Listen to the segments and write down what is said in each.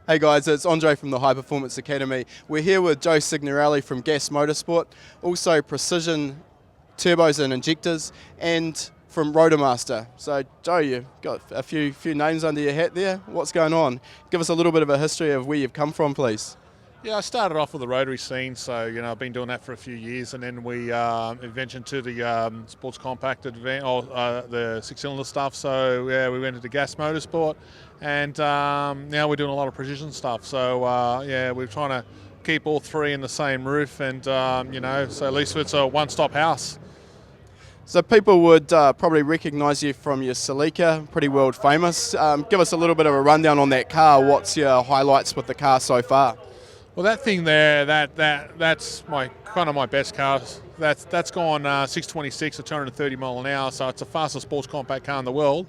Hey guys, it's Andre from the High Performance Academy. We're here with Joe Signorelli from Gas Motorsport, also Precision Turbos and Injectors, and from Rotormaster. So Joe, you've got a few names under your hat there. What's going on? Give us a little bit of a history of where you've come from, please. Yeah, I started off with the rotary scene, so I've been doing that for a few years, and then we ventured to the sports compacted the six-cylinder stuff. So yeah, we went into gas motorsport, and now we're doing a lot of precision stuff. So yeah, we're trying to keep all three in the same roof, and so at least it's a one-stop house. So people would probably recognise you from your Celica, pretty world famous. Give us a little bit of a rundown on that car. What's your highlights with the car so far? Well, that thing there, that's my best car. That's gone 626 or 230 mile an hour, so it's the fastest sports compact car in the world.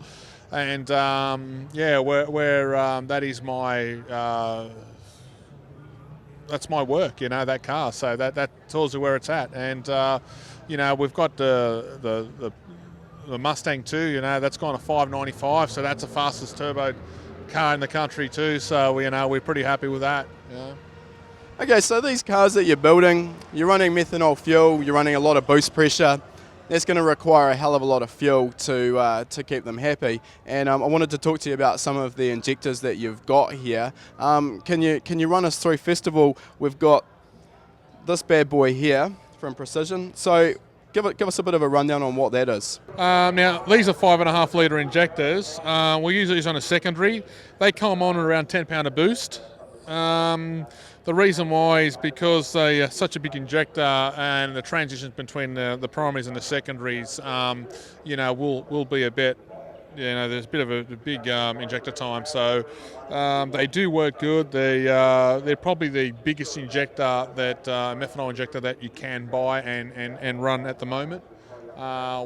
And yeah, that is my that's my work, that car. So that tells you where it's at. And we've got the Mustang too. That's gone a 595, so that's the fastest turbo car in the country too. So we're pretty happy with that. Yeah. Okay, so these cars that you're building, you're running methanol fuel, you're running a lot of boost pressure. That's going to require a hell of a lot of fuel to keep them happy. And I wanted to talk to you about some of the injectors that you've got here. Can you run us through? First of all, we've got this bad boy here from Precision. So give us a bit of a rundown on what that is. Now, these are 5.5 litre injectors. We use these on a secondary. They come on at around 10 pound a boost. The reason why is because they are such a big injector, and the transitions between the primaries and the secondaries, will be a bit, there's a bit of a big injector time. So they do work good. They're probably the biggest injector methanol injector that you can buy and run at the moment.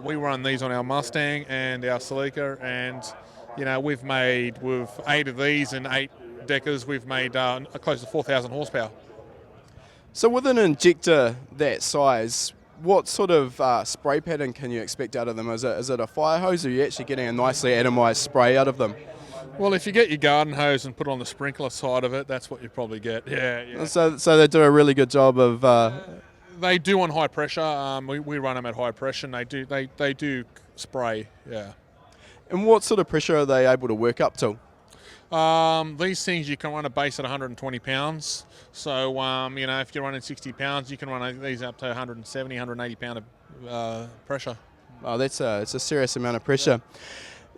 We run these on our Mustang and our Celica, and we've made with 8 of these and 8 deckers, we've made close to 4,000 horsepower. So with an injector that size, what sort of spray pattern can you expect out of them? Is it a fire hose, or are you actually getting a nicely atomised spray out of them? Well, if you get your garden hose and put on the sprinkler side of it, that's what you probably get. Yeah. So they do a really good job of... They do on high pressure. We run them at high pressure, and they do spray, yeah. And what sort of pressure are they able to work up to? These things you can run a base at 120 pounds. So, if you're running 60 pounds, you can run these up to 170, 180 pound of pressure. Oh, it's a serious amount of pressure.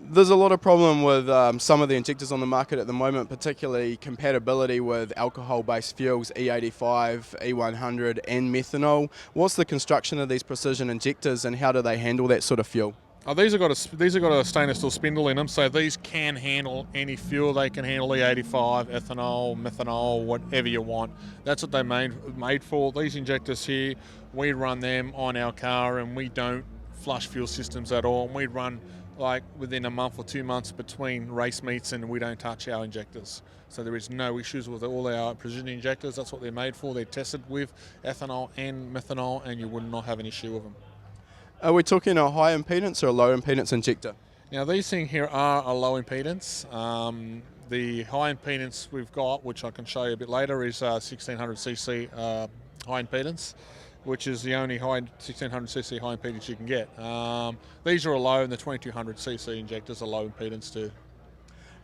There's a lot of problem with some of the injectors on the market at the moment, particularly compatibility with alcohol-based fuels, E85, E100 and methanol. What's the construction of these precision injectors, and how do they handle that sort of fuel? These have got a stainless steel spindle in them, so these can handle any fuel. They can handle E85, ethanol, methanol, whatever you want. That's what they're made for. These injectors here, we run them on our car, and we don't flush fuel systems at all. And we run like within a month or 2 months between race meets, and we don't touch our injectors. So there is no issues with all our precision injectors. That's what they're made for. They're tested with ethanol and methanol, and you would not have an issue with them. Are we talking a high impedance or a low impedance injector? Now these things here are a low impedance. The high impedance we've got, which I can show you a bit later, is 1600cc high impedance, which is the only 1600cc high impedance you can get. These are a low, and the 2200cc injectors are low impedance too.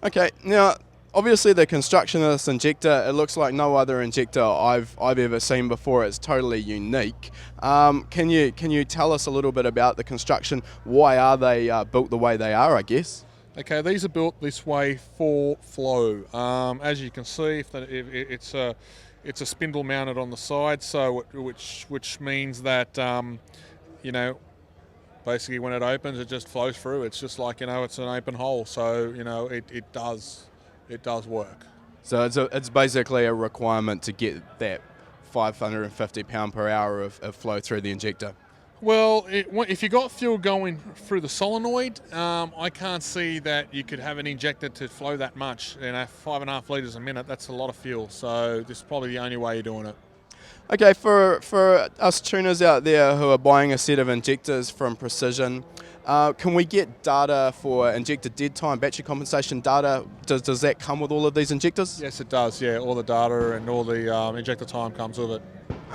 Okay, now obviously the construction of this injector, it looks like no other injector I've ever seen before. It's totally unique. Can you tell us a little bit about the construction? Why are they built the way they are, I guess? Okay, these are built this way for flow. As you can see, it's a spindle mounted on the side, so which means that basically when it opens, it just flows through. It's just like it's an open hole, so it does work. So it's basically a requirement to get that 550 pound per hour of flow through the injector. Well, if you got fuel going through the solenoid, I can't see that you could have an injector to flow that much. 5.5 litres a minute, that's a lot of fuel. So this is probably the only way you're doing it. Okay, for us tuners out there who are buying a set of injectors from Precision, Can we get data for injector dead time, battery compensation data? Does that come with all of these injectors? Yes, it does. Yeah, all the data and all the injector time comes with it.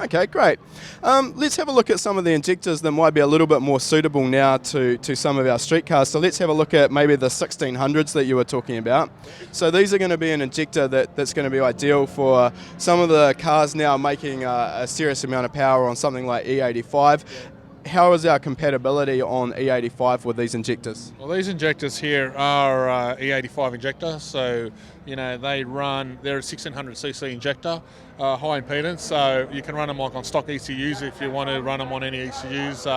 Okay, great. Let's have a look at some of the injectors that might be a little bit more suitable now to some of our street cars. So let's have a look at maybe the 1600s that you were talking about. So these are going to be an injector that's going to be ideal for some of the cars now making a serious amount of power on something like E85. How is our compatibility on E85 with these injectors? Well, these injectors here are E85 injector, so they're a 1600cc injector, high impedance, so you can run them like on stock ECUs if you want to run them on any ECUs,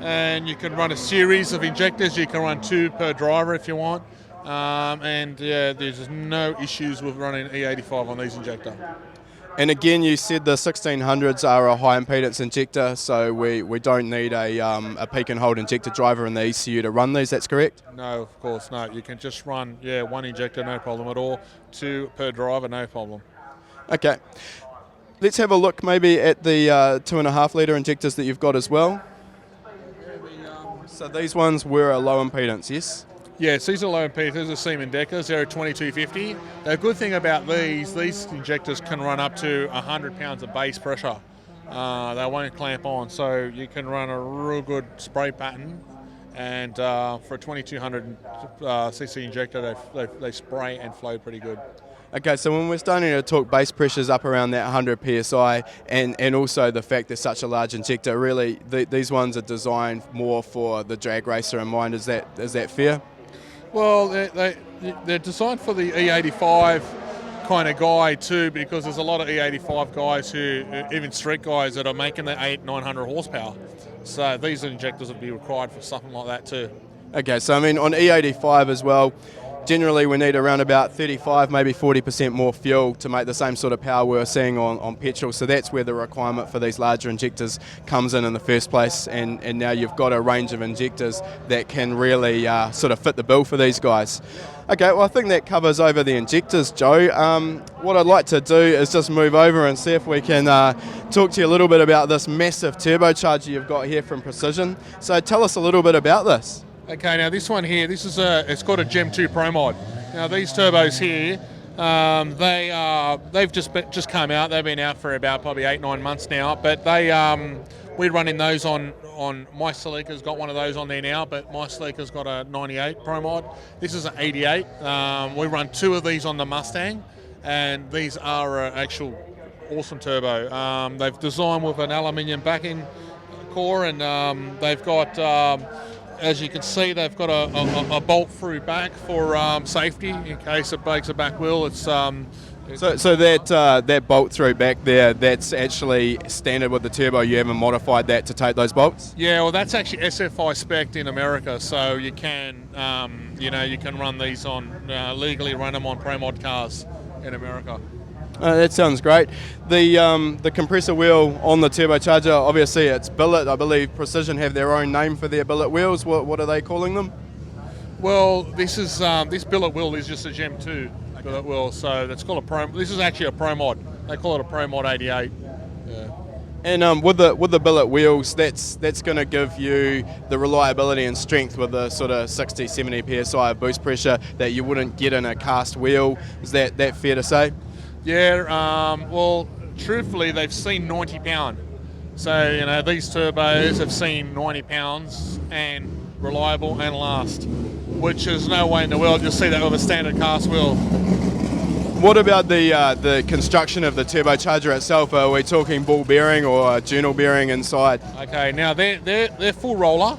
and you can run a series of injectors. You can run 2 per driver if you want, and there's no issues with running E85 on these injector. And again, you said the 1600s are a high impedance injector, so we don't need a peak and hold injector driver in the ECU to run these, that's correct? No, of course not. You can just run, 1 injector, no problem at all. 2 per driver, no problem. Okay. Let's have a look maybe at the 2.5 litre injectors that you've got as well. So these ones were a low impedance, yes? Yes, these are low impedance. These are Siemens Deckers. They're a 2250. The good thing about these injectors can run up to 100 pounds of base pressure. They won't clamp on, so you can run a real good spray pattern. And for a 2200 cc injector, they spray and flow pretty good. Okay, so when we're starting to talk base pressures up around that 100 psi, and also the fact they're such a large injector, really these ones are designed more for the drag racer in mind. Is that fair? Well, they're designed for the E85 kind of guy too, because there's a lot of E85 guys even street guys that are making the 800-900 horsepower. So these injectors would be required for something like that too. Okay, so I mean on E85 as well, generally we need around about 35, maybe 40% more fuel to make the same sort of power we were seeing on petrol. So that's where the requirement for these larger injectors comes in the first place. And now you've got a range of injectors that can really sort of fit the bill for these guys. Okay, well I think that covers over the injectors, Joe. What I'd like to do is just move over and see if we can talk to you a little bit about this massive turbocharger you've got here from Precision. So tell us a little bit about this. Okay, now this one here, it's called a Gem 2 Pro-Mod. Now these turbos here, they've just come out. They've been out for about probably 8-9 months now. But we're running those on my Celica's got one of those on there now. But my Celica's got a 98 Pro-Mod. This is an 88. We run 2 of these on the Mustang, and these are an actual awesome turbo. They've designed with an aluminium backing core, and they've got. As you can see, they've got a bolt-through back for safety in case it breaks a back wheel. So that bolt-through back there, that's actually standard with the turbo. You haven't modified that to take those bolts? Yeah, well, that's actually SFI spec'd in America, so you can, you can run these legally run them on Pro-Mod cars in America. That sounds great. The compressor wheel on the turbocharger, obviously it's billet. I believe Precision have their own name for their billet wheels. What are they calling them? Well, this billet wheel is just a Gem 2 billet wheel, so that's called a Pro. This is actually a Pro-Mod. They call it a Pro-Mod 88. Yeah. And with the billet wheels, that's going to give you the reliability and strength with the sort of 60-70 psi of boost pressure that you wouldn't get in a cast wheel. Is that fair to say? Yeah, well, truthfully, they've seen 90 pound. So, these turbos have seen 90 pounds and reliable and last, which is no way in the world you'll see that with a standard cast wheel. What about the construction of the turbocharger itself? Are we talking ball bearing or journal bearing inside? Okay, now they're full roller.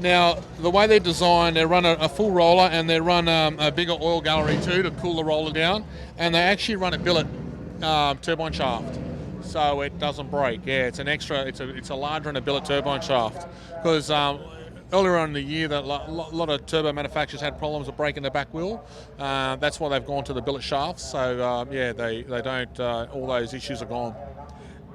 Now, the way they're designed, they run a full roller and they run a bigger oil gallery too to cool the roller down, and they actually run a billet turbine shaft, so it doesn't break. Yeah, it's an extra. It's a larger and a billet turbine shaft because earlier on in the year, that a lot of turbo manufacturers had problems with breaking the back wheel. That's why they've gone to the billet shafts. So they don't. All those issues are gone.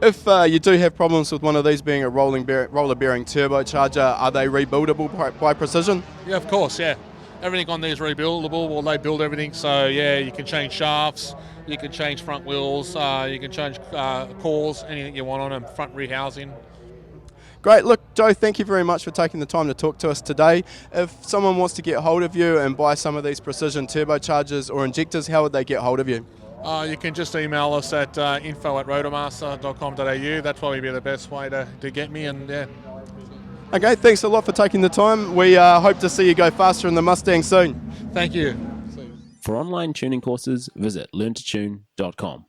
If you do have problems with one of these being a roller bearing turbocharger, are they rebuildable by Precision? Yeah, of course, yeah. Everything on there is rebuildable. Well, they build everything, so yeah, you can change shafts, you can change front wheels, you can change cores, anything you want on them, front rear housing. Great. Look, Joe, thank you very much for taking the time to talk to us today. If someone wants to get hold of you and buy some of these precision turbochargers or injectors, how would they get hold of you? You can just email us at info@rotomaster.com.au. That's probably be the best way to get me. And yeah. Okay, thanks a lot for taking the time. We hope to see you go faster in the Mustang soon. Thank you. For online tuning courses, visit learntotune.com.